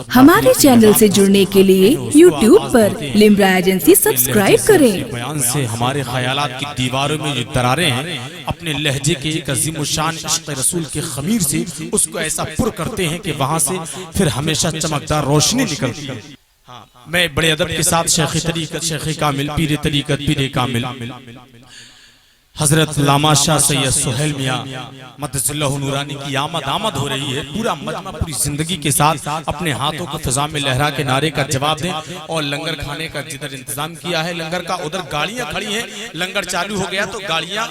हमारे चैनल से जुड़ने के लिए YouTube पर लिम्रा एजेंसी सब्सक्राइब करें। बयान से हमारे ख्यालात की दीवारों में जो दरारें हैं, अपने लहजे के एक अजीम शान इश्क़ रसूल के खमीर से उसको ऐसा पुर करते हैं कि वहाँ से फिर हमेशा चमकदार रोशनी निकलती है। मैं बड़े अदब के साथ शेख तरीक़त, शेख कामिल, पीर तरीक़त, पीर कामिल हजरत लामा शाह सैयद सुहेल मियां मददुल्लाहु नूरानी की आमद हो रही है। पूरा मजमा पूरी जिंदगी के साथ अपने हाथों को फिजा में लहरा के नारे का जवाब दें और लंगर खाने का जिधर इंतजाम किया है लंगर का, उधर गाड़ियां खड़ी हैं। लंगर चालू हो गया तो गाड़ियां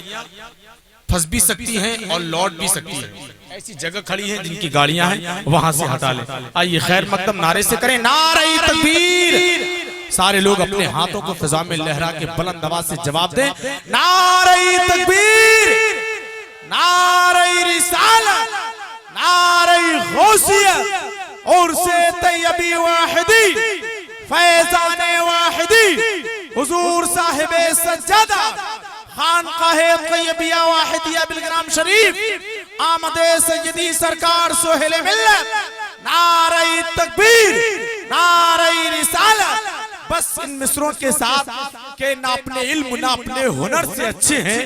फंस भी सकती हैं और लौट भी सकती हैं। ऐसी जगह खड़ी है जिनकी गाड़ियां हैं, वहां से हटा लें। आइए खैर मकदम नारे से करें नारे तकबीर। सारे लोग अपने हाथों को फिजा में लहरा के बुलंद आवाज से जवाब दें नारे तकबीर, नारे रिसालत, नारे गौसियत और से तैयबी वाहिदी फैजाने वाहिदी हुजूर साहिबे सज्जादा खानकाहे तैयबिया वाहिदिया बिलग्राम शरीफ आमदे सय्यदी सरकार सोहेल मिल्लत। नारे तकबीर, नारे रिसालत। बस इन मिसरों के साथ के ना अपने इल्म ना अपने हुनर से अच्छे हैं,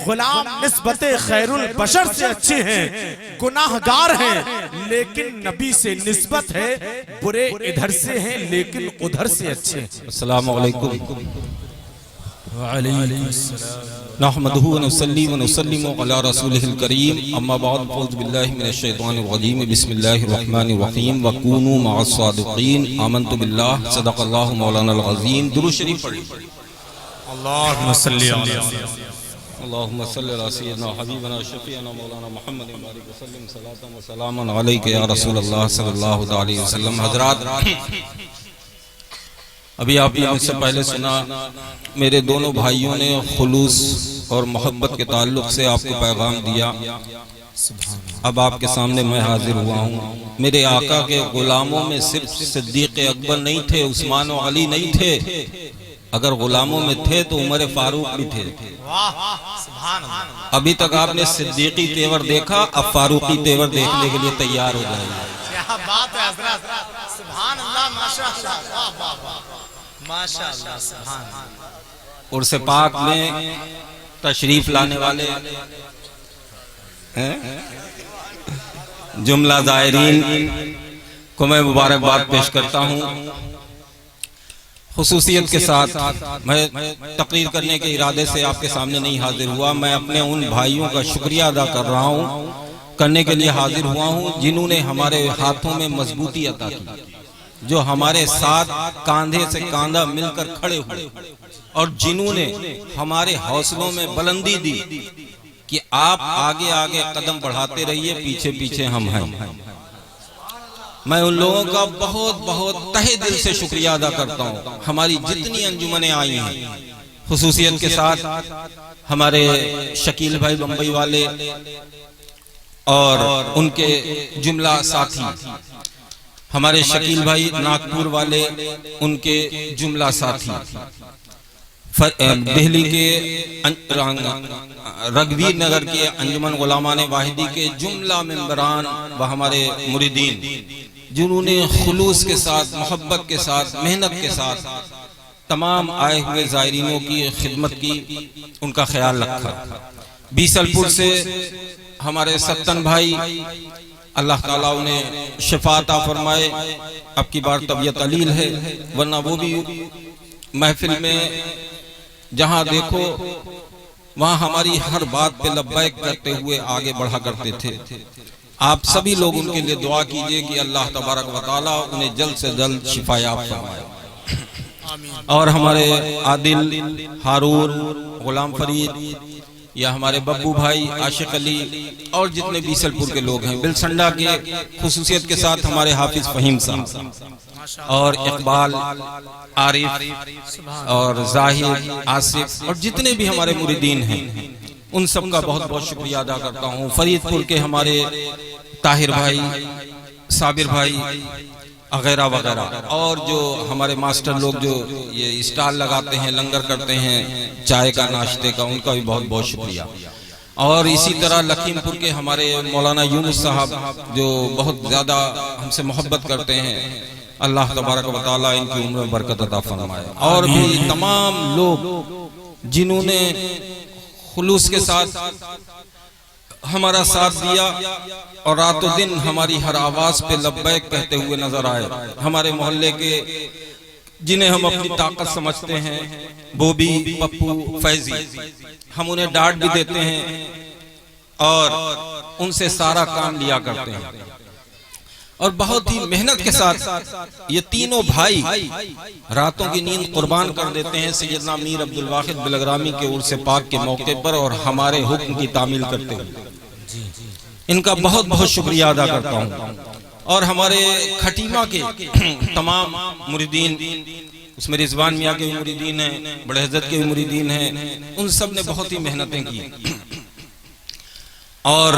गुलाम निस्बते खैरुल बशर से अच्छे हैं, गुनाहगार हैं लेकिन नबी से निस्बत है, बुरे इधर से हैं लेकिन उधर से अच्छे हैं। अस्सलामु अलैकुम नहमदुहु व नुसल्ली व नुसल्लिमु अला रसूलिहिल करीम अम्मा बाद फ़ऊज़ु बिल्लाहि मिनश शैतानिर रजीम बिस्मिल्लाहिर रहमानिर रहीम व कूनू मअस सादिक़ीन आमनतु बिल्लाह सदक़ल्लाहु मौलाना अज़ीम। दुरूद शरीफ पढ़िए। अल्लाहुम्मा सल्ली अल्लाहुम्मा सल्ली अला सय्यिदिना हबीबना शफ़ीअना मौलाना मुहम्मद व बारिक व सल्लिम सलातन व सलामन अलैका या रसूलल्लाह सल्लल्लाहु अलैहि वसल्लम। हज़रात, अभी आपने मुझसे पहले सुना मेरे दोनों भाइयों ने खुलूस और मोहब्बत के ताल्लुक से आपको पैगाम दिया। अब आपके सामने मैं हाजिर हुआ हूँ। मेरे आका के गुलामों में सिर्फ सिद्दीक़ अकबर नहीं थे, उस्मान और अली नहीं थे। अगर गुलामों में थे तो उमर फारूक भी थे। अभी तक आपने सिद्दीकी तेवर देखा, अब फारूकी तेवर देखने के लिए तैयार हो जाएगा। क्या बात है हज़रत, सुभान अल्लाह, माशाअल्लाह, वाह वाह वाह, माशाअल्लाह, सुभान अल्लाह। उर्स पाक में तशरीफ लाने वाले हैं जुमला ज़ायरीन को मैं मुबारकबाद पेश करता हूँ। खुसूसियत के साथ मैं तकरीर करने के इरादे से आपके सामने नहीं हाजिर हुआ। मैं अपने उन भाइयों का शुक्रिया अदा कर रहा हूँ, करने के लिए हाजिर हुआ हूँ जिन्होंने हमारे हाथों में मजबूती अता की, जो हमारे साथ कंधे से कंधा मिलकर खड़े हुए और जिन्होंने हमारे हौसलों में बुलंदी दी कि आप आगे आगे कदम बढ़ाते रहिए, पीछे पीछे हम हैं। मैं उन लोगों का बहुत बहुत तहे दिल से शुक्रिया अदा करता हूँ। हमारी जितनी अंजुमनें आई हैं, खुसूसियत के साथ हमारे शकील भाई बम्बई वाले और उनके जुमला साथी, हमारे शकील भाई नागपुर वाले उनके जुमला साथी, दिल्ली के रघुवीर नगर के अंजुमन गुलामान वाहिदी के जुमला मेंबरान व हमारे मुरीदीन जिन्होंने खुलूस के साथ, मोहब्बत के साथ, मेहनत के साथ तमाम आए हुए ज़ायरीनों की खिदमत की, उनका ख्याल रखा। बीसलपुर से हमारे सत्तन भाई, अल्लाह ताला उन्हें शिफाता फरमाए। अब की बार तबीयत अलील है, वरना वो भी महफिल में जहाँ देखो वहाँ हमारी हर बात पे लब्बैक करते हुए आगे बढ़ा करते थे। आप सभी लोग उनके लिए दुआ कीजिए कि अल्लाह तबारक व तआला उन्हें जल्द से जल्द शिफायाब फरमाए। और हमारे आदिल, हारून, गुलाम फरीद या हमारे बब्बू भाई, आशिक अली और जितने बीसलपुर के लोग हैं, बिलसंडा के खुसूसियत के साथ हमारे हाफिज फहीम साहब और इकबाल, आरिफ और जाहिर, आसिफ और जितने भी हमारे मुरीदीन हैं, उन सब का बहुत बहुत शुक्रिया अदा करता हूँ। फरीदपुर के हमारे ताहिर भाई, साबिर भाई वगैरह वगैरह और जो हमारे मास्टर लोग जो ये स्टॉल लगाते हैं, लंगर करते हैं चाय का, नाश्ते का, उनका भी बहुत बहुत शुक्रिया। और इसी तरह लखीमपुर के हमारे मौलाना यूनुस साहब जो बहुत ज़्यादा हमसे मोहब्बत करते हैं, अल्लाह तबारक व तआला इनकी उम्र में बरकत अता फरमाए। और भी तमाम लोग जिन्होंने खुलूस के साथ हमारा साथ दिया और रातों दिन हमारी हर आवाज पे लब्बैक कहते हुए नजर आए। हमारे मोहल्ले के जिन्हें हम अपनी ताकत समझते हैं, बोबी, पप्पू, फैजी, हम उन्हें डांट भी देते हैं और उनसे सारा काम लिया करते हैं। और बहुत ही मेहनत के साथ ये तीनों भाई रातों की नींद कुर्बान कर देते हैं सैयदना मीर अब्दुल वाहिद बिलग्रामी के उर्स पाक के मौके पर और हमारे हुक्म की तामील करते हुए। इनका बहुत बहुत शुक्रिया अदा करता हूँ। और हमारे खटीमा के तमाम मुरीदीन, उसमें रिजवान मियाँ के मुरीदीन हैं, बड़े हजरत के मुरीदीन हैं, उन सब ने बहुत ही मेहनतें की। और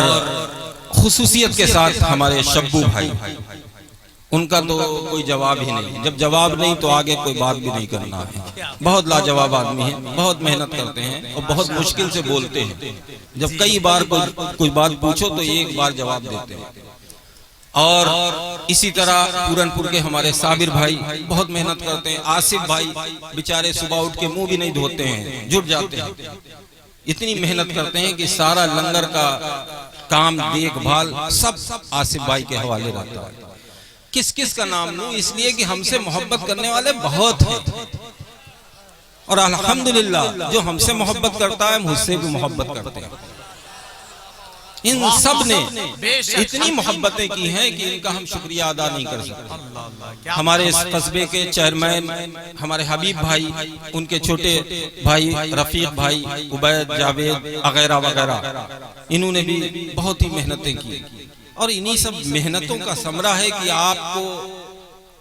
खुसूसियत के साथ हमारे शब्बू भाई, उनका तो कोई जवाब ही नहीं। जब जवाब नहीं तो आगे कोई बात भी नहीं करना है। बहुत लाजवाब आदमी है, बहुत मेहनत करते हैं और बहुत मुश्किल से बोलते हैं। जब कई बार कोई बात पूछो तो एक बार जवाब देते हैं। और इसी तरह पूरनपुर के हमारे साबिर भाई बहुत मेहनत करते हैं। आसिफ भाई बेचारे सुबह उठ के मुंह भी नहीं धोते हैं, जुट जाते हैं। इतनी मेहनत करते हैं कि सारा लंगर का काम, देखभाल सब आसिफ भाई के हवाले रहता है। किस किस का नाम लूं, इसलिए कि हमसे मोहब्बत करने वाले बहुत हैं। और अल्हम्दुलिल्लाह जो हमसे मोहब्बत करता है मुझसे भी मोहब्बत करते हैं। इन सब ने इतनी मोहब्बतें की हैं कि इनका हम शुक्रिया अदा नहीं कर सकते। हमारे इस कस्बे के चेयरमैन हमारे हबीब भाई, उनके छोटे भाई रफीक भाई, उबैद, जावेद वगैरह वगैरह, इन्होंने भी बहुत ही मेहनतें की। और इन्हीं सब मेहनतों का समरा है कि आपको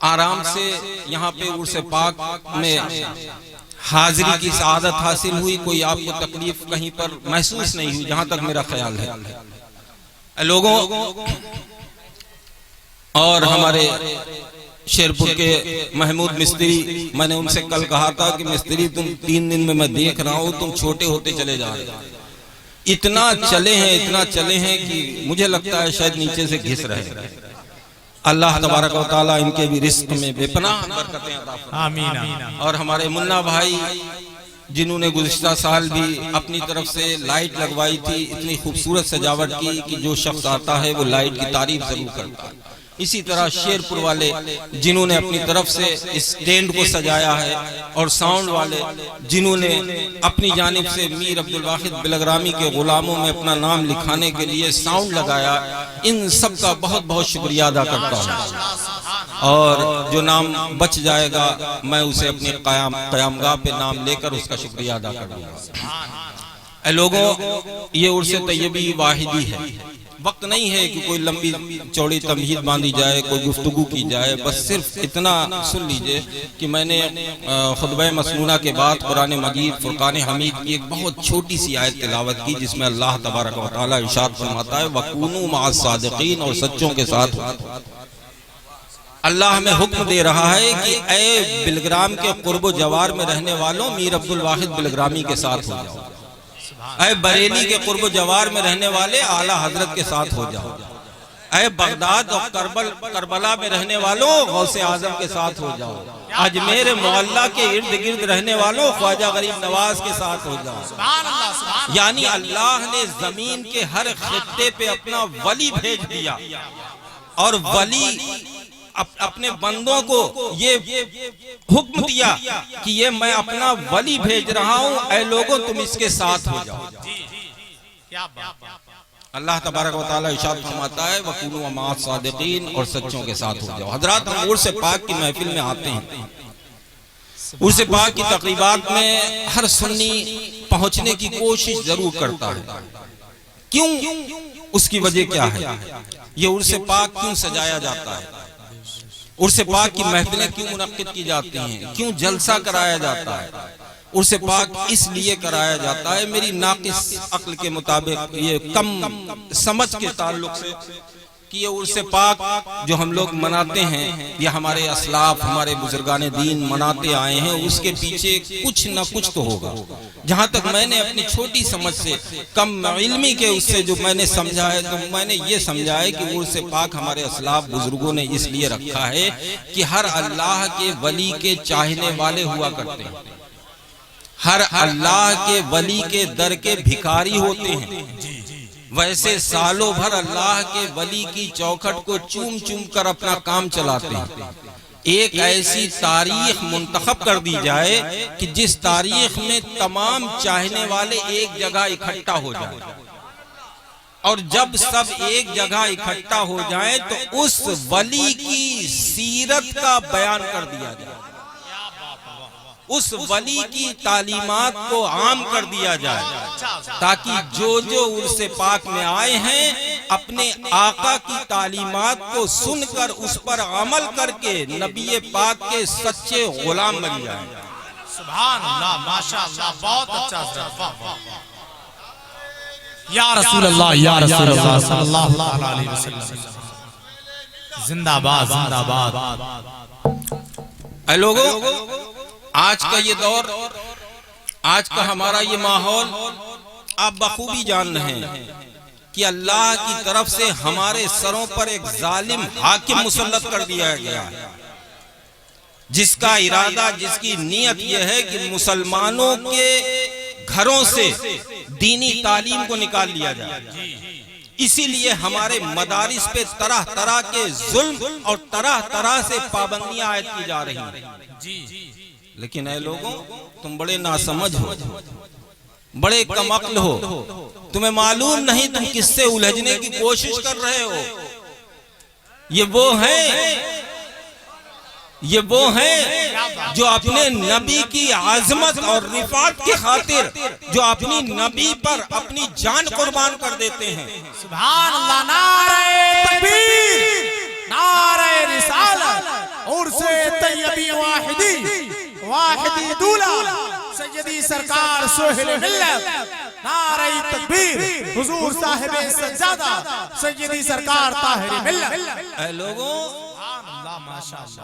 आराम से यहाँ पे उर्स पाक में हाजिरी की सआदत हासिल हुई। कोई आपको तकलीफ कहीं पर महसूस नहीं हुई, जहां तक मेरा ख्याल है लोगों। और हमारे शेरपुर के महमूद मिस्त्री, मैंने उनसे कल कहा था कि मिस्त्री तुम 3 दिन में मैं देख रहा हूं तुम छोटे होते चले जा रहे हो। इतना चले हैं कि मुझे लगता है शायद नीचे से घिस रहे हैं। अल्लाह तबारक व तआला इनके भी रिस्क में बेपनाह बरकतें अता फरमाए। आमीन। और हमारे मुन्ना भाई जिन्होंने गुज़िश्ता साल भी अपनी तरफ से लाइट लगवाई थी, इतनी खूबसूरत सजावट की कि जो शख्स आता है वो लाइट की तारीफ जरूर करता है। इसी तरह शेरपुर वाले जिन्होंने अपनी तरफ से इस टेंट को सजाया है, और साउंड वाले जिन्होंने अपनी जानिब से मीर अब्दुल वाहिद बिलग्रामी के गुलामों में अपना नाम लिखाने के लिए साउंड लगाया, इन सब का बहुत बहुत शुक्रिया अदा करता हूँ। और जो नाम बच जाएगा मैं उसे अपने क़यामगाह पे नाम लेकर उसका शुक्रिया अदा करूँगा। लोगों, ये उर्स तैयबी वाहिदी है। वक्त नहीं है कि कोई लंबी चौड़ी तमहीद बांधी जाए, कोई गुफ्तगू की जाए। बस सिर्फ इतना सुन लीजिए कि मैंने खुतबा मसनूना के बाद कुरान मजीद फुरकान हमीद की एक बहुत छोटी सी आयत तिलावत की, जिसमें अल्लाह तबारक व तआला इरशाद फरमाता है वकूनू मअस सादिकीन, और सच्चों के साथ। अल्लाह हमें हुक्म दे रहा है कि ए बिलग्राम के कुर्ब जवार में रहने वालों, मीर अब्दुल वाहिद बिलग्रामी के साथ हो जाओ। ऐ बरेली के कुर्ब जवार में रहने वाले आला हजरत के साथ हो जाओ। ऐ बगदाद और करबला में रहने वालों गौसे आजम के साथ हो जाओ। अजमेर मोहल्ला के इर्द गिर्द रहने वालों ख्वाजा गरीब नवाज के साथ हो जाओ। यानी अल्लाह ने जमीन के हर खित्ते पे अपना वली भेज दिया, और वली अपने बंदों को ये हुक्म दिया कि ये मैं अपना वली भेज रहा हूं, ऐ लोगों तुम इसके साथ हो जाओ। अल्लाह तबारक व तआला इरशाद फरमाता है वकूनू मअस सादिकीन, और सच्चों के साथ हो जाओ। हजरात, हम उर्स पाक की महफिल में आते हैं, उर्स पाक की तकरीबात में हर सुन्नी पहुंचने की कोशिश जरूर करता है। क्यों? उसकी वजह क्या है? ये उर्स पाक क्यों सजाया जाता है? उर्स पाक की महफिलें क्यों मुनक्किद की जाती हैं? क्यों जलसा कराया जाता है? उर्स पाक इसलिए कराया जाता है, मेरी नाकिस अक्ल के मुताबिक, ये कम समझ के ताल्लुक से, कि ये उर्स पाक जो हम लोग मनाते हैं, ये हमारे असलाफ, हमारे बुजुर्गान दीन मनाते आए हैं, उसके पीछे कुछ न कुछ तो होगा। जहाँ तक मैंने अपनी छोटी समझ से, कम इल्मी के उससे जो मैंने समझा है, तो मैंने ये समझा है कि उर्स पाक हमारे असलाफ बुजुर्गों ने इसलिए रखा है कि हर अल्लाह के वली के चाहने वाले हुआ करते हैं, हर अल्लाह के वली के दर के भिखारी होते हैं। वैसे सालों भर अल्लाह के वली की चौखट को चूम चूम कर अपना काम चलाते हैं। एक ऐसी तारीख मुंतखब कर दी जाए कि जिस तारीख में तमाम चाहने वाले एक जगह इकट्ठा हो जाए, और जब सब एक जगह इकट्ठा हो जाए तो उस वली की सीरत का बयान कर दिया जाए, उस वली की तालीमात को आम कर दिया जाए, ताकि जो जो उर्से पाक में आए हैं अपने आका की तालीमात को सुनकर उस पर अमल करके नबी पाक के सच्चे गुलाम बन जाए। सुभान अल्लाह, माशाअल्लाह, बहुत अच्छा हज़रत, वाह वाह वाह, या रसूल अल्लाह, या रसूल अल्लाह सल्लल्लाहु अलैहि वसल्लम, जिंदाबाद जिंदाबाद। ऐ लोगों, आज का ये दौर, आज का हमारा ये माहौल, आप बखूबी जान रहे हैं कि अल्लाह की तरफ से हमारे सरों पर एक जालिम हाकिम मुसल्लत कर दिया गया है, जिसका इरादा, जिसकी नीयत यह है कि मुसलमानों के घरों से दीनी तालीम को निकाल लिया जाए। इसीलिए हमारे मदारिस पे तरह तरह के जुल्म और तरह तरह से पाबंदियां आयद की जा रही हैं। लेकिन ऐ लोगों, तुम बड़े नासमझ हो, बड़े कमअक्ल हो, तुम्हें मालूम नहीं तुम किससे उलझने की कोशिश कर रहे हो। ये वो हैं जो अपने नबी की आजमत और रिफात की खातिर, जो अपनी नबी पर अपनी जान कुर्बान कर देते हैं। सुभान अल्लाह, नारे तकबीर, नारे रिसालत, उर्से तैयबी वाहिदी दूला सैयदी सरकार सोहेल मिल्लत, नारे तकबीर, हुजूर साहिब सज्जादा सैयदी सरकार ताहिर मिल्लत। ऐ लोगों,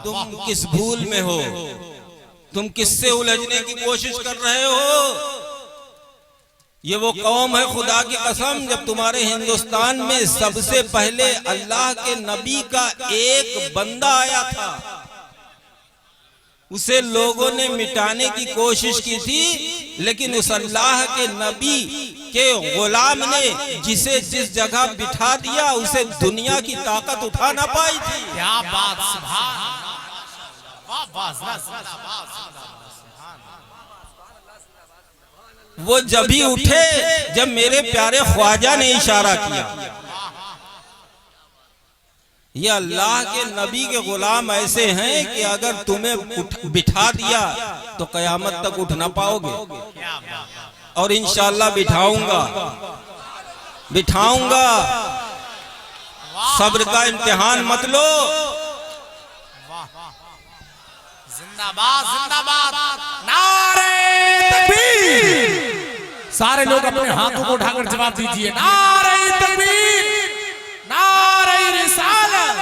तुम किस भूल में हो? तुम किससे उलझने की कोशिश कर रहे हो? ये वो कौम है, खुदा की कसम, जब तुम्हारे हिंदुस्तान में सबसे पहले अल्लाह के नबी का एक बंदा आया था, उसे लोगों ने मिटाने की कोशिश की थी, लेकिन उस अल्लाह के नबी के गुलाम ने जिसे जिस जगह बिठा दिया, उसे दुनिया की ताकत उठा ना पाई थी। क्या बात, सुभान, वो जब ही उठे जब मेरे प्यारे ख्वाजा ने इशारा किया। ये अल्लाह के नबी के गुलाम ऐसे हैं कि अगर तुम्हें बिठा दिया तो कयामत तक उठ ना पाओगे, और इंशाअल्लाह बिठाऊंगा। सब्र का इम्तिहान मत लो। जिंदाबाद जिंदाबाद, नारे तकबीर। सारे लोग अपने हाथों को उठाकर जवाब दीजिए, नारे तकबीर, नारे रिसालत,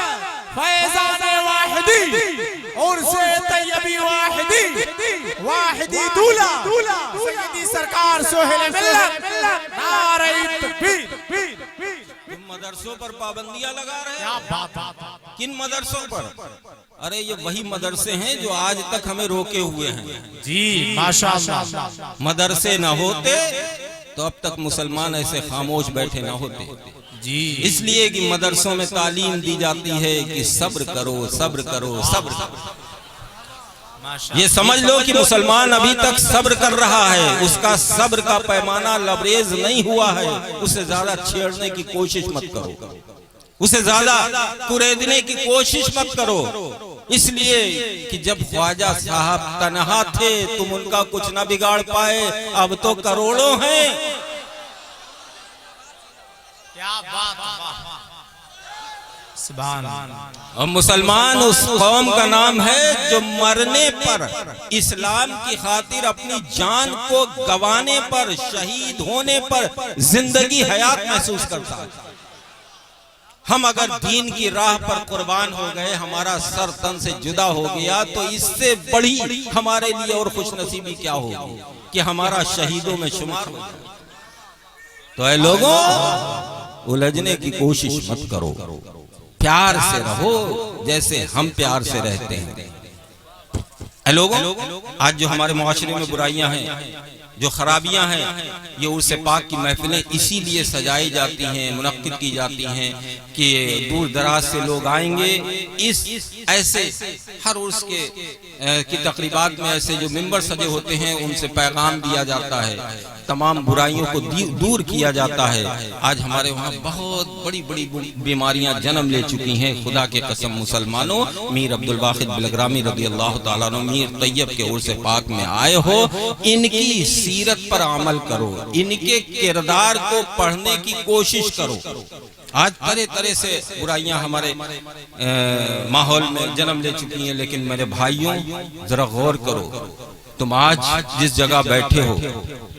फैज़ान वाहिदी, उर्से तैयबी वाहिदी दूला सैयदी सरकार सोहेल मिल्लत, नारे तकबीर। तुम मदरसों पर पाबंदियां लगा रहे क्या हो? बात, किन मदरसों पर? अरे ये वही मदरसे हैं जो आज तक हमें रोके हुए हैं। जी माशाअल्लाह। मदरसे ना होते तो अब तक मुसलमान ऐसे खामोश बैठे ना होते। जी, इसलिए कि मदरसों में तालीम दी जाती है कि सब्र करो, सब्र करो, सब्र करो। ये समझ लो कि मुसलमान अभी तक सब्र कर रहा है, उसका सब्र का पैमाना लबरेज नहीं हुआ है। उसे ज्यादा छेड़ने की कोशिश मत करो, उसे ज्यादा कुरेदने की कोशिश मत करो, इसलिए कि जब ख्वाजा साहब तनहा थे तुम उनका कुछ ना बिगाड़ पाए, अब तो करोड़ों हैं। क्या बात, सुभान। और मुसलमान उस कौम का नाम है जो मरने पर, इस्लाम की खातिर अपनी जान को गंवाने पर, शहीद होने पर जिंदगी हयात महसूस करता है। हम अगर दीन की राह पर कुर्बान हो गए, हमारा सर तन से जुदा हो गया, तो इससे बड़ी हमारे लिए और खुशनसीबी क्या होगी कि हमारा शहीदों में शुमार हो जाए। तो ऐ लोगों, उलझने की कोशिश मत करो, प्यार से रहो जैसे हम प्यार से रहते हैं। ऐ लोगों, आज जो हमारे मुआशरे में बुराइयां हैं, जो खराबियां हैं, ये उर्स पाक की महफिलें इसीलिए सजाई जाती हैं, मुनक्किद की जाती हैं कि दूर दराज से लोग आएंगे। इस ऐसे हर उर्स की तकरीबात में ऐसे जो मिंबर सजे होते हैं, उनसे पैगाम दिया जाता है, तमाम बुराइयों को दूर किया जाता है। आज हमारे वहाँ बहुत बड़ी बड़ी बीमारियां जन्म ले चुकी हैं। खुदा के कसम मुसलमानों, मीर अब्दुल वाहिद बिलग्रामी रज़ी अल्लाह ताला अन्हु मीर तैयब के उर्स पाक में आए हो, इनकी सीरत पर अमल करो, इनके किरदार को पढ़ने की कोशिश करो। आज तरह तरह से बुराइयां हमारे माहौल में जन्म ले चुकी हैं, लेकिन मेरे भाइयों जरा गौर करो, तुम आज जिस जगह बैठे हो,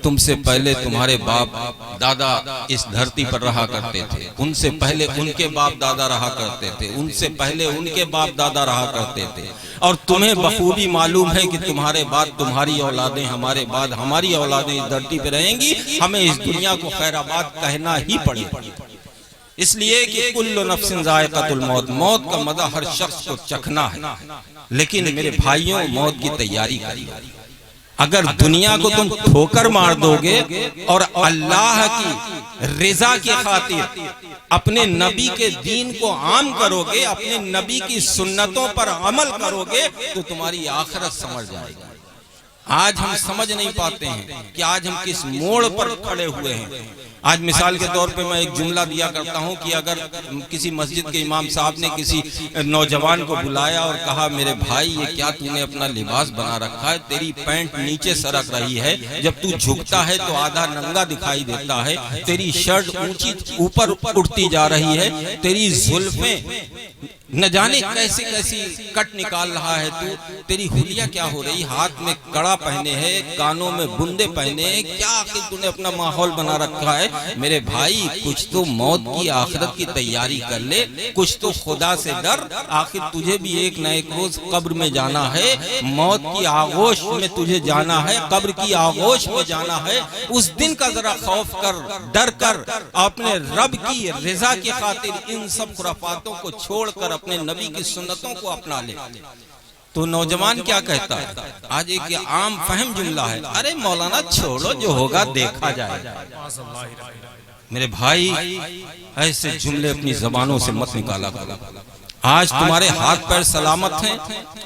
तुमसे पहले तुम्हारे बाप दादा इस धरती पर रहा करते थे, उनसे पहले उनके बाप दादा रहा करते थे, उनसे पहले उनके बाप दादा रहा करते थे, और तुम्हें बखूबी मालूम है कि तुम्हारे बाद तुम्हारी औलादें, हमारे बाद हमारी औलादें इस धरती पर रहेंगी। हमें इस दुनिया को खैराबाद कहना ही पड़ेगा, इसलिए कि कुल्लु नफ्सिन ज़ाइक़तुल मौत, मौत का मज़ा हर शख्स को चखना है। लेकिन मेरे भाइयों, मौत की तैयारी करिए। अगर दुनिया को तुम ठोकर मार दोगे और अल्लाह की रिजा की खातिर अपने नबी के दीन को आम करोगे, अपने नबी की सुन्नतों पर अमल करोगे, तो तुम्हारी आखिरत समझ जाएगी। आज हम समझ नहीं पाते हैं कि आज हम किस मोड़ पर खड़े हुए हैं। आज मिसाल के तौर पे मैं एक जुमला दिया करता हूं कि अगर किसी मस्जिद के इमाम साहब ने किसी नौजवान को बुलाया और कहा, मेरे भाई ये क्या तूने अपना लिबास बना रखा है, तेरी पैंट नीचे सरक रही है, जब तू झुकता है तो आधा नंगा दिखाई देता है, तेरी शर्ट ऊंची ऊपर उठती जा रही है, तेरी जुल्फें न जाने कैसी कैसी कट निकाल रहा है तू, तेरी हुलिया क्या हो रही, हाथ में कड़ा पहने है, कानों में बुंदे पहने हैं, क्या आखिर तूने अपना माहौल बना रखा है। मेरे भाई, कुछ तो मौत की आखिरत की तैयारी कर ले, कुछ तो खुदा से डर, आखिर तुझे भी एक न एक रोज कब्र में जाना है, मौत की आगोश में तुझे जाना है, कब्र की आगोश में जाना है। उस दिन का जरा खौफ कर, डर कर, अपने रब की रिजा की खातिर इन सब खुराफातों को छोड़कर अपने नबी की सुन्नतों को अपना ले। तो नौजवान क्या कहता है, आज एक आम फहम जुमला है, अरे मौलाना छोड़ो, जो होगा देखा जाएगा। मेरे भाई, ऐसे जुमले अपनी जबानों से मत निकाला करो। आज तुम्हारे हाथ पैर सलामत हैं,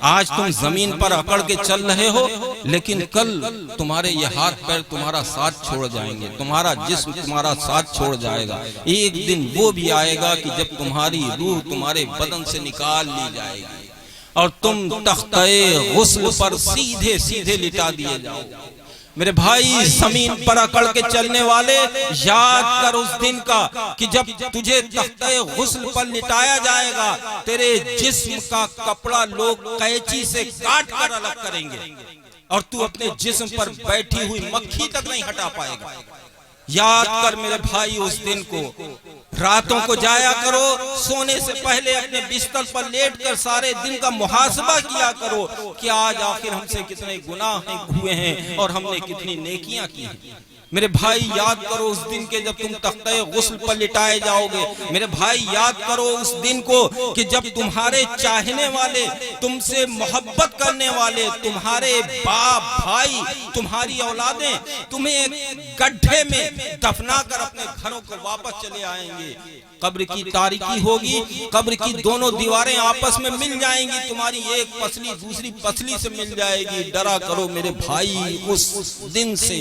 आज तुम जमीन पर अकड़ के चल रहे हो, लेकिन कल तुम्हारे ये हाथ पैर तुम्हारा साथ छोड़ जाएंगे, तुम्हारा जिस्म तुम्हारा साथ छोड़ जाएगा। एक दिन वो भी आएगा कि जब तुम्हारी रूह तुम्हारे बदन से निकाल ली जाएगी और तुम तख्ते गुस्ल पर सीधे सीधे लिटा दिए जाओ। मेरे भाई, जमीन पर अकड़ के चलने वाले, याद कर उस दिन का कि जब तुझे तख्ते गुस्ल पर लिटाया जाएगा, तेरे जिस्म का कपड़ा लोग कैंची से काट कर अलग करेंगे और तू अपने जिस्म पर बैठी हुई मक्खी तक नहीं हटा पाएगा। याद कर मेरे भाई उस दिन को, रातों को जाया करो, सोने से पहले अपने बिस्तर पर लेटकर सारे दिन का मुहासबा किया करो कि आज आखिर हमसे कितने गुनाह हुए हैं और हमने कितनी नेकियां की हैं। मेरे भाई, याद करो उस दिन के जब तुम तख्ते गुस्ल पर लिटाए जाओगे। मेरे भाई, याद करो उस दिन को कि जब तुम्हारे चाहने वाले, तुमसे मोहब्बत करने वाले, तुम्हारे बाप भाई, तुम्हारी औलादें तुम्हें गड्ढे में दफना कर अपने घरों को वापस चले आएंगे। कब्र की तारीकी होगी, कब्र की दोनों दीवारें आपस में मिल जाएंगी, तुम्हारी एक पसली दूसरी पसली से मिल जाएगी। डरा करो मेरे भाई उस दिन से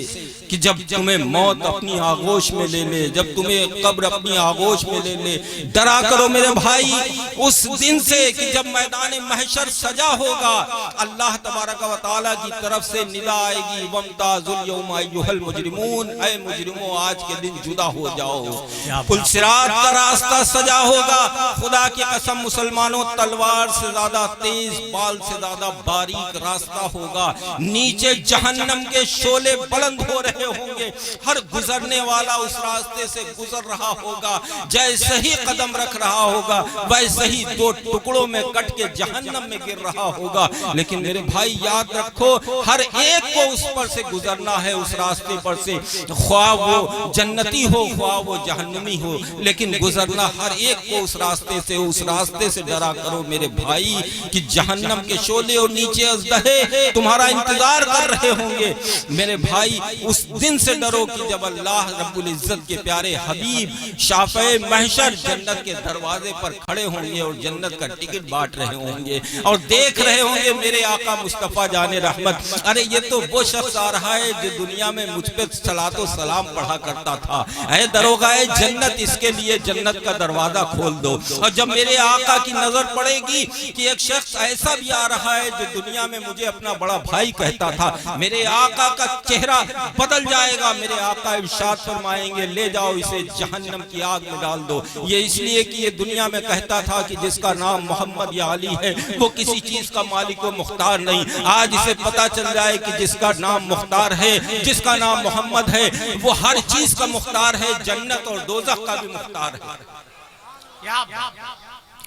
कि जब तुम्हें मौत अपनी आगोश में ले ले, जब तुम्हें कब्र अपनी आगोश में ले ले। डरा करो मेरे भाई उस दिन से कि जब मैदान महशर सजा होगा, अल्लाह तबारक व तआला की तरफ से निदा आएगी, वमताजुल यौमा अय्युहल मुजरिमून, ऐ मुजरिमों आज के दिन जुदा हो जाओ। पुलसिरात का रास्ता सजा होगा। खुदा की कसम मुसलमानों, तलवार से ज्यादा तेज, बाल से ज्यादा बारीक रास्ता होगा। नीचे जहन्नम के शोले बुलंद हो रहे होंगे, होंगे, हर गुजरने वाला उस रास्ते से गुजर रहा होगा, जैसे ही कदम रख रहा होगा वैसे ही दो टुकड़ों में कट के जहन्नम में गिर रहा होगा। लेकिन मेरे भाई याद रखो, हर एक को उस पर से गुजरना है, उस रास्ते पर से, ख्वाह वो जन्नती हो ख्वाह वो जहन्नमी हो, लेकिन गुजरना हर एक को उस रास्ते से। उस रास्ते से डरा करो मेरे भाई कि जहन्नम के शोले और नीचे अज़दहे तुम्हारा इंतजार कर रहे होंगे। मेरे भाई उस दिन से डरो कि जब अल्लाह रब्बुल इज्जत के प्यारे हबीब शाफ़े महशर जन्नत के दरवाजे पर खड़े होंगे और जन्नत का टिकट बांट रहे होंगे और देख रहे होंगे मेरे आका मुस्तफा जाने रहमत, अरे ये तो वो शख्स आ रहा है जो दुनिया में मुझ पे सलातो सलाम पढ़ा करता था, ऐ दरोगाए जन्नत इसके लिए जन्नत का दरवाजा खोल दो। और जब मेरे आका की नजर पड़ेगी कि एक शख्स ऐसा भी आ रहा है जो दुनिया में मुझे अपना बड़ा भाई कहता था, मेरे आका का चेहरा बदल जाएगा। मेरे आका इरशाद फरमाएंगे ले जाओ इसे जहन्नम की आग में डाल दो। ये इसलिए कि ये दुनिया में कहता था कि जिसका नाम मोहम्मद या अली है वो किसी चीज का मालिक व मुख्तार नहीं। आज इसे पता चल जाए कि जिसका नाम मुख्तार है, जिसका नाम मोहम्मद है, वो हर चीज का मुख्तार है, जन्नत और दोज़ख का भी मुख्तार है।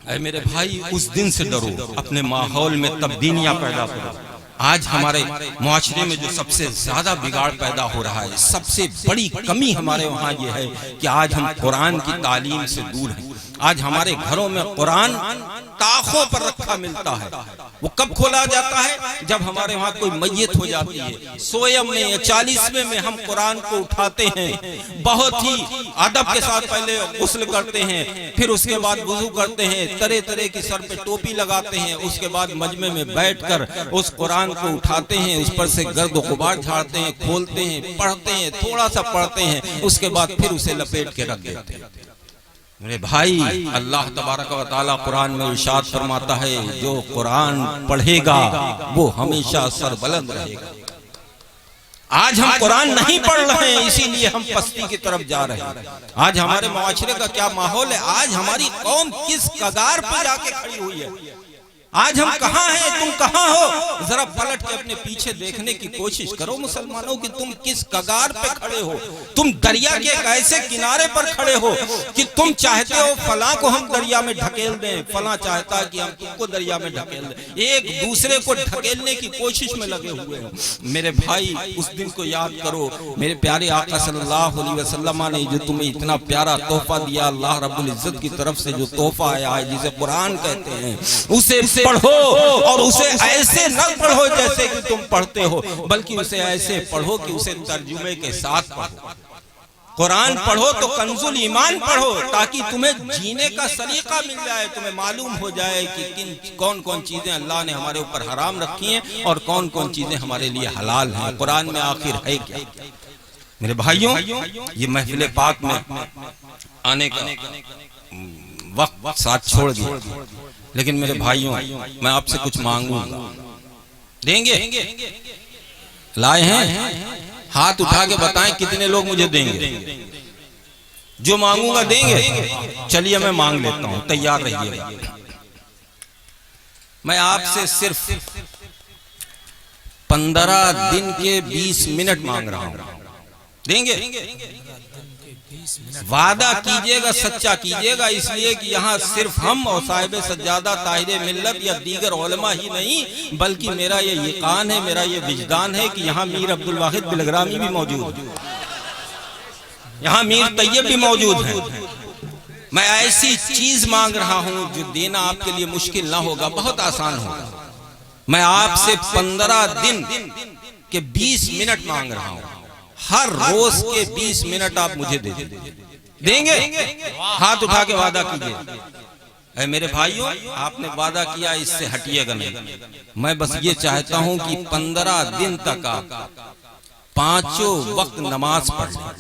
ऐ मेरे भाई उस दिन से डरो, अपने माहौल में तब्दीलियां पैदा करो। आज हमारे मुआशरे में जो सबसे ज्यादा बिगाड़ पैदा हो रहा है, सबसे बड़ी कमी हमारे वहाँ ये है कि आज हम कुरान की तालीम से दूर हैं। आज हमारे घरों में कुरान ताखों पर रखा मिलता है। वो कब खोला जाता है? जब हमारे वहाँ कोई मैयत हो जाती है, सोयम में या 40वें में हम कुरान को उठाते हैं, बहुत ही अदब के साथ पहले गुस्ल करते हैं, फिर उसके बाद वुजू करते हैं, तरह तरह की सर पे टोपी लगाते हैं, उसके बाद मजमे में बैठकर उस कुरान को उठाते हैं, उस पर से गर्द गुबार झाड़ते हैं, खोलते हैं, पढ़ते हैं, थोड़ा सा पढ़ते हैं, उसके बाद फिर उसे लपेट के रख देते हैं। मेरे भाई अल्लाह तबारक व तआला कुरान में इरशाद फरमाता है जो कुरान पढ़ेगा वो हमेशा सरबलंद रहेगा। आज हम कुरान नहीं पढ़ रहे हैं, इसीलिए हम पस्ती की तरफ जा रहे हैं। आज हमारे मुआशरे का क्या माहौल है? आज हमारी कौम किस कगार पर जाके खड़ी हुई है? आज हम कहाँ हैं, तुम कहाँ हो? जरा पलट के अपने पीछे देखने की कोशिश करो मुसलमानों कि तुम किस कगार पे खड़े हो। तुम दरिया के एक ऐसे किनारे पर खड़े हो कि तुम चाहते हो फलां को हम दरिया में ढकेल दें, फलां चाहता है कि हम तुमको दरिया में ढकेल दें, एक दूसरे को ढकेलने की कोशिश में लगे हुए हो। मेरे भाई उस दिन को याद करो, मेरे प्यारे आका सल्लल्लाहु अलैहि वसल्लम ने जो तुम्हें इतना प्यारा तोहफा दिया, अल्लाह रब्बुल इज्जत की तरफ से जो तोहफा आया है जिसे कुरान कहते हैं, उसे पढ़ो और उसे ऐसे न पढ़ो जैसे कि तुम पढ़ते हो, बल्कि उसे ऐसे पढ़ो कि उसे तर्जुमे के साथ पढ़ो। कुरान पढ़ो तो कंजुल ईमान पढ़ो ताकि तुम्हें जीने का सलीका मिल जाए, तुम्हें मालूम हो जाए कि कौन कौन चीजें अल्लाह ने हमारे ऊपर हराम रखी हैं और कौन कौन चीजें हमारे लिए हलाल हैं। कुरान में आखिर है क्या? मेरे भाइयों ये महफिल पाक में आने का वक्त साथ छोड़ दिया, लेकिन मेरे भाइयों मैं आपसे कुछ मांगूंगा, देंगे? लाए हैं? हाथ उठा के बताएं कितने लोग मुझे देंगे। जो मांगूंगा देंगे? चलिए मैं मांग लेता हूं, तैयार रहिएगा। मैं आपसे सिर्फ 15 दिन के 20 मिनट मांग रहा हूं, देंगे? वादा कीजिएगा, सच्चा कीजिएगा, इसलिए कि यहाँ सिर्फ हम और साहिब सज्जादा ताहिर मिल्लत या दीगर उलमा ही नहीं, बल्कि मेरा ये यकीन है, मेरा ये विजदान है कि यहाँ मीर अब्दुल वाहिद बिलग्रामी भी मौजूद है, यहाँ मीर तैयब भी मौजूद है। मैं ऐसी चीज मांग रहा हूँ जो देना आपके लिए मुश्किल ना होगा, बहुत आसान होगा। मैं आपसे 15 दिन के 20 मिनट मांग रहा हूँ, हर रोज के 20 मिनट आप मुझे दे देंगे? हाथ उठा के वादा कीजिए। मेरे भाइयों आपने वादा किया, इससे हटिएगा नहीं। मैं बस ये चाहता हूं कि 15 दिन तक आप 5 वक्त नमाज पढ़ लें।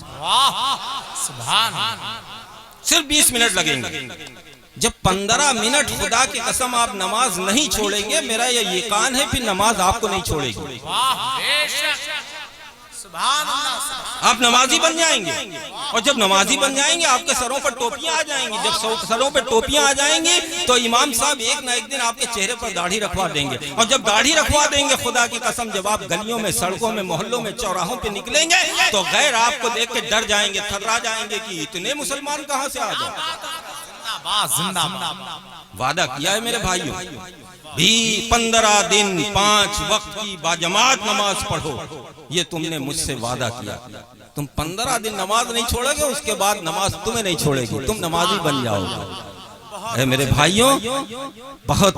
सिर्फ 20 मिनट लगेंगे। जब 15 मिनट खुदा की कसम आप नमाज नहीं छोड़ेंगे, मेरा ये यकीन है फिर नमाज आपको नहीं छोड़ेगी। आप नमाजी बन जाएंगे, और जब नमाजी बन जाएंगे आपके सरों पर टोपियां आ जाएंगी। जब सरों पर टोपियां आ जाएंगी तो इमाम साहब एक ना एक दिन आपके चेहरे पर दाढ़ी रखवा देंगे, और जब दाढ़ी रखवा देंगे खुदा की कसम जब आप गलियों में, सड़कों में, मोहल्लों में, चौराहों पे निकलेंगे तो गैर आपको देख के डर जाएंगे, थर्रा जाएंगे कि इतने मुसलमान कहां से आ जाए। वादा किया है मेरे भाइयों भी 15 दिन 5 वक्त की बाजमात नमाज पढ़ो, ये तुमने मुझसे वादा किया। तुम 15 दिन नमाज नहीं छोड़ोगे, उसके बाद नमाज तुम्हें नहीं छोड़ेगी, तुम नमाजी बन जाओगे। मेरे भाइयों बहुत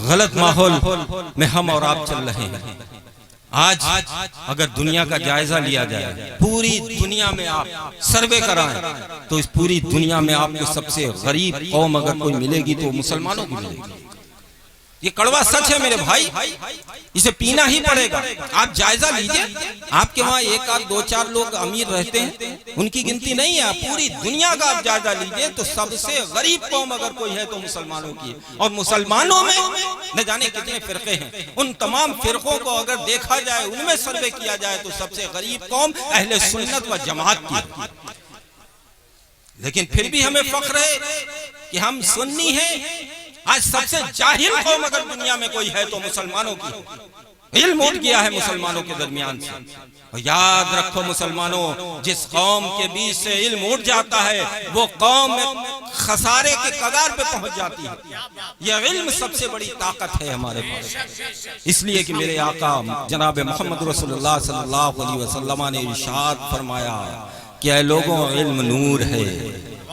गलत माहौल में हम और आप चल रहे हैं। आज अगर दुनिया का जायजा लिया जाए, पूरी दुनिया में आप सर्वे कराएं तो इस पूरी दुनिया में आपको सबसे गरीब कौम अगर कोई मिलेगी तो मुसलमानों की मिलेगी। ये कड़वा सच है मेरे भाई, इसे पीना ही पड़ेगा। आप जायजा लीजिए, आपके वहाँ 1 आध 2 4 लोग अमीर रहते हैं, उनकी गिनती नहीं है। पूरी दुनिया का आप जायजा लीजिए तो सबसे गरीब कौम अगर कोई है तो मुसलमानों की। और मुसलमानों में न जाने कितने फिरके हैं, उन तमाम फिरकों को अगर देखा जाए, उनमें सर्वे किया जाए तो सबसे गरीब कौम अहले सुन्नत व जमात की। लेकिन फिर भी हमें फख्र है कि हम सुन्नी हैं। आज सबसे जाहिल कौम अगर दुनिया में कोई है तो मुसलमानों की। इल्म उठ गया है मुसलमानों के दरमियान से। और याद रखो मुसलमानों, जिस कौम के बीच से इल्म उठ जाता है वो कौम खसारे के कगार पे पहुंच जाती है। यह इल्म सबसे बड़ी ताकत है हमारे पास। इसलिए कि मेरे आका जनाब मोहम्मद रसूलुल्लाह सल्लल्लाहु अलैहि वसल्लम ने इरशाद फरमाया कि ऐ लोगों, इल्म नूर है,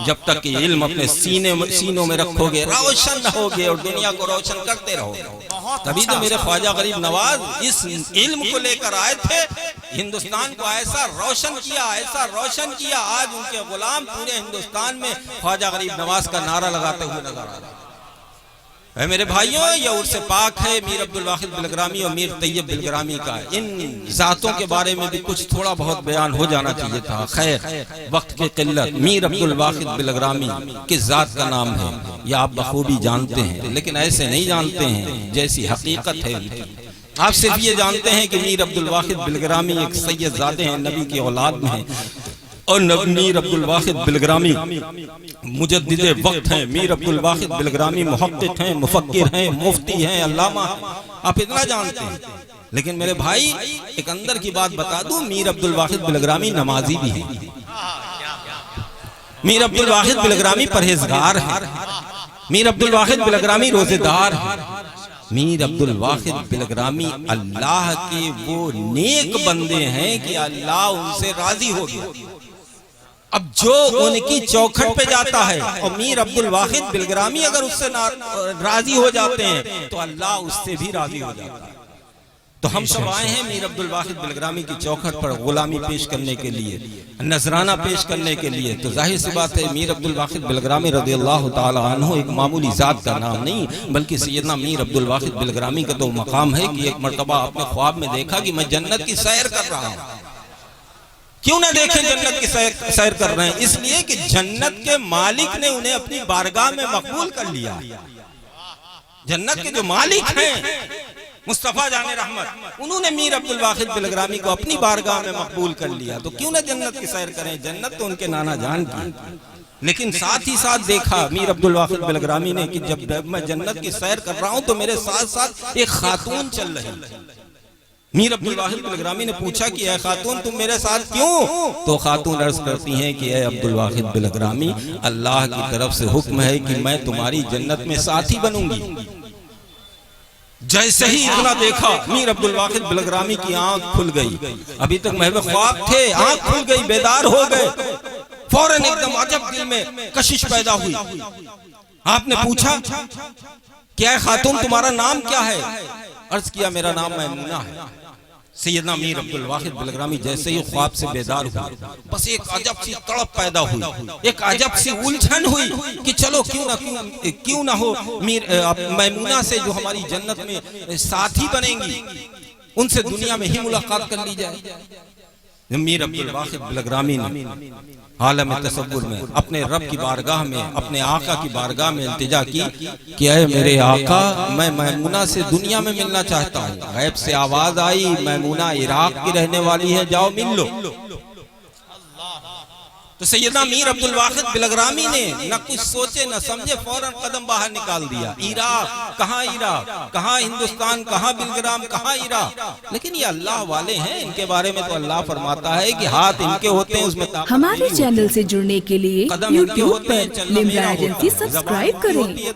जब तक कि इल्म अपने सीनों में रखोगे रोशन रहोगे और दुनिया को रोशन करते रहोगे। तभी तो मेरे ख्वाजा गरीब नवाज इस इल्म को लेकर आए थे, हिंदुस्तान को ऐसा रोशन किया, ऐसा रोशन किया। आज उनके गुलाम पूरे हिंदुस्तान में ख्वाजा गरीब नवाज का नारा लगाते हुए नजर आ रहे हैं। मेरे भाइयों, यह उर्स पाक है मीर अब्दुल वाहिद बिलग्रामी और मीर तैयब बिलग्रामी का। इन जातों के बारे में भी कुछ थोड़ा बहुत बयान हो जाना चाहिए था। खैर वक्त की किल्लत, मीर अब्दुल वाहिद बिलग्रामी किस जात का नाम है यह आप बखूबी जानते हैं, लेकिन ऐसे नहीं जानते हैं जैसी हकीकत है उनकी। आप सिर्फ ये जानते हैं कि मीर अब्दुल वाहिद बिलग्रामी एक सैयद ज़ादे हैं, नबी की औलाद में हैं, और मीर अब्दुल वाहिद बिलग्रामी मुजद्दिदे वक्त हैं। मीर अब्दुल वाहिद बिलग्रामी मुहक्किक हैं, मुफक्किर हैं, मुफ्ती हैं, अल्लामा। आप इतना जानते हैं, लेकिन मेरे भाई एक अंदर की बात बता दूं, मीर अब्दुल वाहिद बिलग्रामी नमाजी भी हैं। मीर अब्दुल वाहिद बिलग्रामी परहेजगार हैं। मीर अब्दुल वाहिद बिलग्रामी रोजेदार हैं। मीर अब्दुल वाहिद बिलग्रामी अल्लाह के वो नेक बंदे हैं कि अल्लाह उनसे राजी हो गया। अब जो उनकी चौखट पे जाता है और मीर अब्दुल वाहिद बिलग्रामी अगर उससे राजी हो जाते हैं तो अल्लाह उससे भी राजी हो जाता है। तो हम सब आए हैं मीर अब्दुल वाहिद बिलग्रामी की चौखट पर गुलामी पेश करने के लिए, नजराना पेश करने के लिए। तो जाहिर सी बात है मीर अब्दुल वाहिद बिलग्रामी रज़ियल्लाहु ताला अन्हु एक मामूली जात का नाम नहीं, बल्कि सैयदना मीर अब्दुल वाहिद बिलग्रामी का तो मकाम है कि एक मर्तबा अपने ख्वाब में देखा कि मैं जन्नत की सैर कर रहा हूँ। क्यों ना देखें जन्नत की सैर कर रहे हैं, इसलिए कि जन्नत के मालिक ने उन्हें अपनी बारगाह में मकबूल कर लिया। जन्नत के जो मालिक हैं मुस्तफा जाने रहमत, उन्होंने मीर अब्दुल वाहिद बिलग्रामी को अपनी बारगाह में मकबूल कर लिया। तो क्यों ना जन्नत की सैर करें, जन्नत तो उनके नाना जान की। लेकिन साथ ही साथ देखा मीर अब्दुल वाहिद बिलग्रामी ने कि जब मैं जन्नत की सैर कर रहा हूं तो मेरे साथ साथ एक खातून चल रही। मीर अब्दुल वाहिद बिलग्रामी ने पूछा कि ऐ खातून तुम मेरे साथ क्यों? तो खातून अर्ज करती हैं कि ऐ अब्दुल वाहिद बिलग्रामी, अल्लाह की तरफ से हुक्म है कि मैं तुम्हारी जन्नत में साथी बनूंगी। जैसे ही इतना देखा मीर अब्दुल वाहिद बिलग्रामी की आंख खुल गई। अभी तक महव ख्वाब थे, आंख खुल गई, बेदार हो गए। फौरन एकदम अजब दिल में कशिश पैदा हुई। आपने पूछा क्या खातून तुम्हारा नाम क्या है? अर्ज किया मेरा नाम मैमूना है। सैयदना मीर अब्दुल वाहिद बिलग्रामी जैसे ही ख्वाब से बेदार हुए, बस एक अजब सी तड़प पैदा हुई, एक अजब सी उलझन हुई कि चलो क्यों ना हो मैमूना से जो हमारी जन्नत में साथी बनेंगी, उनसे दुनिया में ही मुलाकात कर ली जाए। मीर अब्दुल वाहिद बिलग्रामी ने आलम तसव्वुर में अपने रब की बारगाह में, अपने आका की बारगाह में इल्तिजा की कि ऐ मेरे आका, मैं मैमूना से दुनिया में मिलना चाहता हूँ। गैब से आवाज आई, मैमूना इराक की रहने वाली है, जाओ मिल लो। तो सैयदना मीर अब्दुल वाहिद बिलग्रामी ने न कुछ सोचे न समझे फौरन कदम बाहर निकाल दिया। इराक कहाँ हिंदुस्तान, कहाँ बिलग्राम, कहाँ इराक। लेकिन ये अल्लाह वाले हैं, इनके बारे में तो अल्लाह फरमाता है कि हाथ इनके होते हैं उसमें हमारे चैनल से जुड़ने के लिए YouTube पर लिम्रा एजेंसी सब्सक्राइब करें।